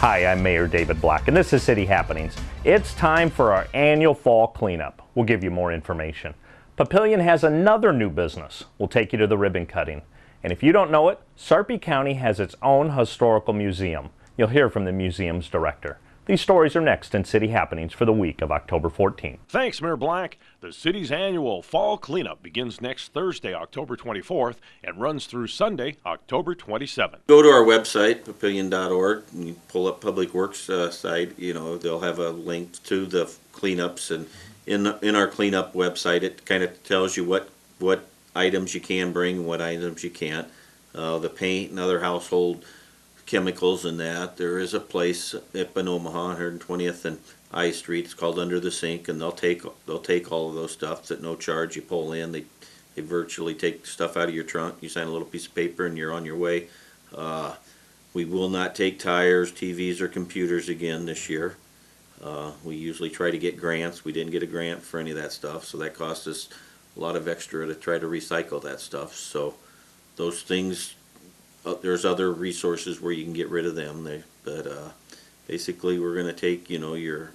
Hi, I'm Mayor David Black, and this is City Happenings. It's time for our annual fall cleanup. We'll give you more information. Papillion has another new business. We'll take you to the ribbon cutting. And if you don't know it, Sarpy County has its own historical museum. You'll hear from the museum's director. These stories are next in City Happenings for the week of October 14th. Thanks, Mayor Black. The city's annual fall cleanup begins next Thursday, October 24th, and runs through Sunday, October 27th. Go to our website, papillion.org, and you pull up Public Works site. They'll have a link to the cleanups, and in our cleanup website, it kind of tells you what items you can bring and what items you can't. The paint and other household chemicals and that. There is a place up in Omaha, 120th and I Street. It's called Under the Sink, and they'll take all of those stuffs at no charge. You pull in, they virtually take stuff out of your trunk. You sign a little piece of paper, and you're on your way. We will not take tires, TVs, or computers again this year. We usually try to get grants. We didn't get a grant for any of that stuff, so that cost us a lot of extra to try to recycle that stuff. So those things. There's other resources where you can get rid of them. Basically, we're going to take, your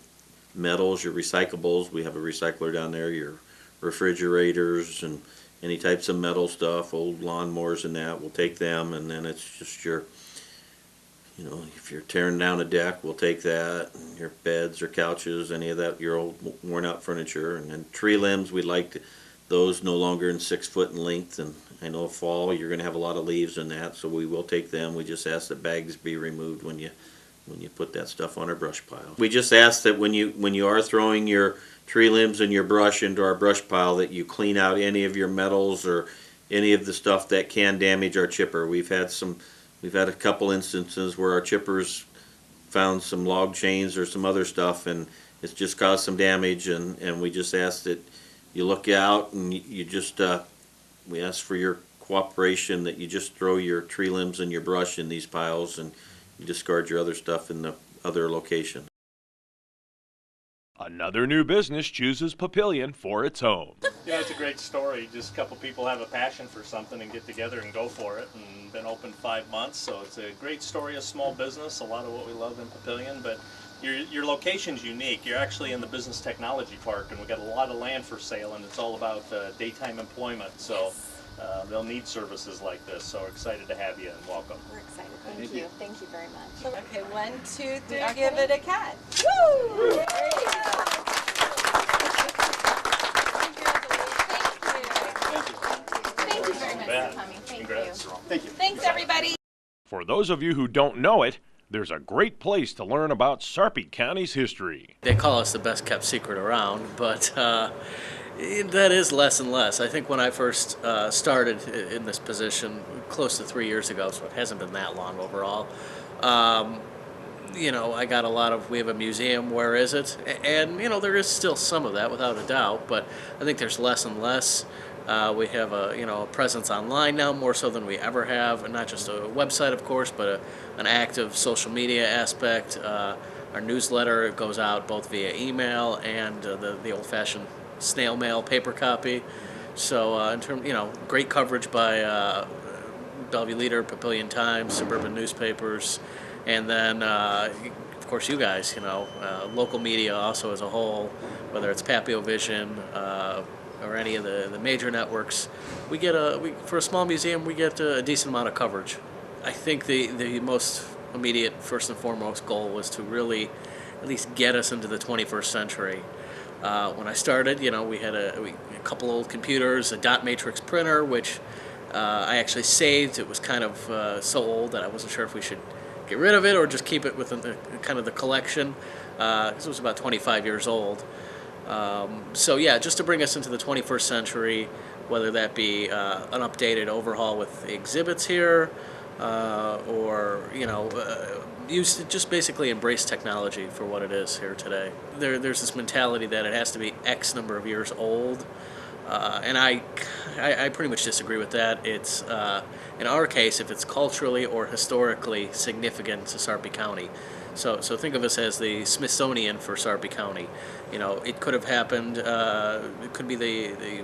metals, your recyclables. We have a recycler down there. Your refrigerators and any types of metal stuff, old lawnmowers and that. We'll take them, and then it's just your, if you're tearing down a deck, we'll take that. And your beds or couches, any of that, your old worn-out furniture, and then tree limbs. We'd like those no longer than 6 foot in length, and I know fall you're going to have a lot of leaves in that, so we will take them. We just ask that bags be removed when you put that stuff on our brush pile. We just ask that when you are throwing your tree limbs and your brush into our brush pile, that you clean out any of your metals or any of the stuff that can damage our chipper. We've had a couple instances where our chippers found some log chains or some other stuff, and it's just caused some damage, and we just ask that you look out, and you just we ask for your cooperation, that you just throw your tree limbs and your brush in these piles, and you discard your other stuff in the other location. Another new business chooses Papillion for its home. It's a great story. Just a couple people have a passion for something and get together and go for it, and been open 5 months, so it's a great story of small business, a lot of what we love in Papillion, but your location's unique. You're actually in the Business Technology Park, and we've got a lot of land for sale, and it's all about daytime employment, so they'll need services like this, so we're excited to have you, and welcome. We're excited. Thank you. Thank you very much. Okay, 1, 2, 3, Okay. give it a cat. Woo! There you go. Thank you very much for coming. Thank Congrats. you. Thank you. Thanks, everybody. For those of you who don't know it, there's a great place to learn about Sarpy County's history. They call us the best kept secret around, but that is less and less. I think when I first started in this position close to 3 years ago, so it hasn't been that long overall, I got a lot of, we have a museum, where is it? And, there is still some of that without a doubt, but I think there's less and less. We have a presence online now, more so than we ever have, and not just a website, of course, but an active social media aspect. Our newsletter goes out both via email and the old-fashioned snail mail paper copy. So in terms, great coverage by Bellevue Leader, Papillion Times, suburban newspapers, and then of course you guys, local media also as a whole, whether it's Papillion Vision, or any of the major networks. We get for a small museum, we get a decent amount of coverage. I think the most immediate, first and foremost goal was to really at least get us into the 21st century. When I started, we had a couple old computers, a dot matrix printer, which I actually saved. It was kind of so old that I wasn't sure if we should get rid of it or just keep it within kind of the collection, because it was about 25 years old. So yeah, just to bring us into the 21st century, whether that be an updated overhaul with the exhibits here, or just basically embrace technology for what it is here today. There's this mentality that it has to be X number of years old, and I pretty much disagree with that. It's in our case, if it's culturally or historically significant to Sarpy County. So think of us as the Smithsonian for Sarpy County. It could have happened, it could be the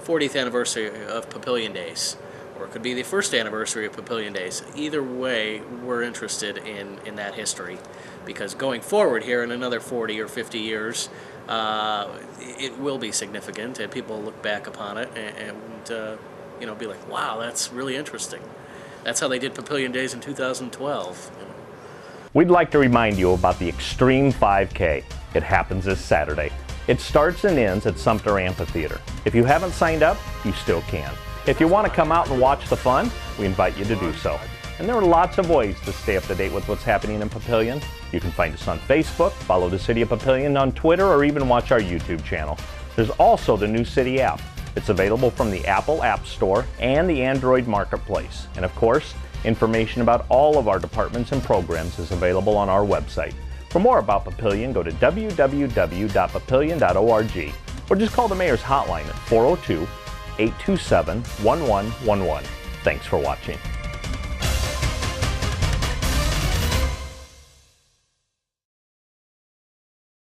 40th anniversary of Papillion Days, or it could be the first anniversary of Papillion Days. Either way, we're interested in that history, because going forward here in another 40 or 50 years, it will be significant, and people will look back upon it and you know, be like, wow, that's really interesting. That's how they did Papillion Days in 2012. You know. We'd like to remind you about the Extreme 5K. It happens this Saturday. It starts and ends at Sumter Amphitheater. If you haven't signed up, you still can. If you want to come out and watch the fun, we invite you to do so. And there are lots of ways to stay up to date with what's happening in Papillion. You can find us on Facebook, follow the City of Papillion on Twitter, or even watch our YouTube channel. There's also the new City app. It's available from the Apple App Store and the Android Marketplace. And of course, information about all of our departments and programs is available on our website. For more about Papillion, go to www.papillion.org or just call the Mayor's hotline at 402-827-1111. Thanks for watching.